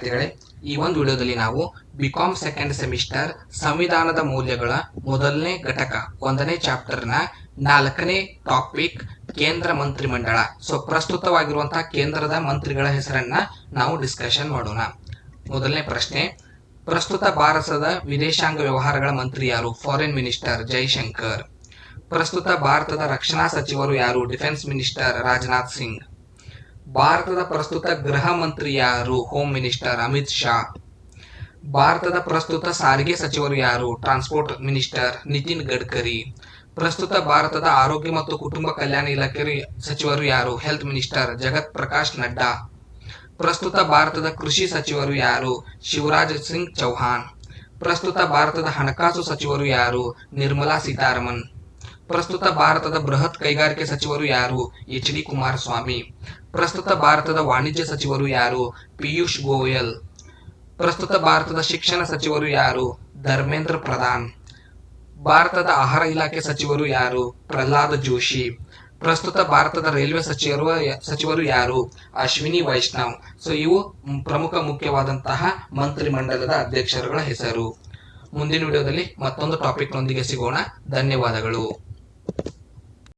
ವಿದ್ಯಾರ್ಥಿಗಳೇ, ಈ ಒಂದು ವಿಡಿಯೋದಲ್ಲಿ ನಾವು ಬಿಕಾಂ ಸೆಕೆಂಡ್ ಸೆಮಿಸ್ಟರ್ ಸಂವಿಧಾನದ ಮೌಲ್ಯಗಳ ಮೊದಲನೇ ಘಟಕ 1ನೇ ಚಾಪ್ಟರ್ನ 4ನೇ ಟಾಪಿಕ್ ಕೇಂದ್ರ ಮಂತ್ರಿಮಂಡಲ. ಪ್ರಸ್ತುತವಾಗಿರುವಂತಹ ಕೇಂದ್ರದ ಮಂತ್ರಿಗಳ ಹೆಸರನ್ನ ನಾವು ಡಿಸ್ಕಷನ್ ಮಾಡೋಣ. ಮೊದಲನೇ ಪ್ರಶ್ನೆ, ಪ್ರಸ್ತುತ ಭಾರತದ ವಿದೇಶಾಂಗ ವ್ಯವಹಾರಗಳ ಮಂತ್ರಿ ಯಾರು? Foreign minister Jaishankar. ಪ್ರಸ್ತುತ ಭಾರತದ ರಕ್ಷಣಾ ಸಚಿವರು ಯಾರು? Defence minister Rajnath Singh. ಭಾರತದ ಪ್ರಸ್ತುತ ಗೃಹ ಮಂತ್ರಿ ಯಾರು? Home minister Amit Shah. ಭಾರತದ ಪ್ರಸ್ತುತ ಸಾರಿಗೆ ಸಚಿವರು ಯಾರು? Transport minister Nitin Gadkari. ಪ್ರಸ್ತುತ ಭಾರತದ ಆರೋಗ್ಯ ಮತ್ತು ಕುಟುಂಬ ಕಲ್ಯಾಣ ಇಲಾಖೆ ಸಚಿವರು ಯಾರು? ಹೆಲ್ತ್ ಮಿನಿಸ್ಟರ್ ಜಗತ್ ಪ್ರಕಾಶ್ ನಡ್ಡಾ. ಪ್ರಸ್ತುತ ಭಾರತದ ಕೃಷಿ ಸಚಿವರು ಯಾರು? ಶಿವರಾಜ್ ಸಿಂಗ್ ಚೌಹಾಣ್. ಪ್ರಸ್ತುತ ಭಾರತದ ಹಣಕಾಸು ಸಚಿವರು ಯಾರು? ನಿರ್ಮಲಾ ಸೀತಾರಾಮನ್. ಪ್ರಸ್ತುತ ಭಾರತದ ಬೃಹತ್ ಕೈಗಾರಿಕೆ ಸಚಿವರು ಯಾರು? H D Kumaraswamy. ಪ್ರಸ್ತುತ ಭಾರತದ ವಾಣಿಜ್ಯ ಸಚಿವರು ಯಾರು? ಪಿಯೂಷ್ ಗೋಯಲ್. ಪ್ರಸ್ತುತ ಭಾರತದ ಶಿಕ್ಷಣ ಸಚಿವರು ಯಾರು? ಧರ್ಮೇಂದ್ರ ಪ್ರಧಾನ್. ಭಾರತದ ಆಹಾರ ಇಲಾಖೆ ಸಚಿವರು ಯಾರು? ಪ್ರಹ್ಲಾದ್ ಜೋಶಿ. ಪ್ರಸ್ತುತ ಭಾರತದ ರೈಲ್ವೆ ಸಚಿವರು ಯಾರು? ಅಶ್ವಿನಿ ವೈಷ್ಣವ್. ಇವು ಮುಖ್ಯವಾದಂತಹ ಮಂತ್ರಿಮಂಡಲದ ಅಧ್ಯಕ್ಷರುಗಳ ಹೆಸರು. ಮುಂದಿನ ವಿಡಿಯೋದಲ್ಲಿ ಮತ್ತೊಂದು ಟಾಪಿಕ್ ನೊಂದಿಗೆ ಸಿಗೋಣ. ಧನ್ಯವಾದಗಳು.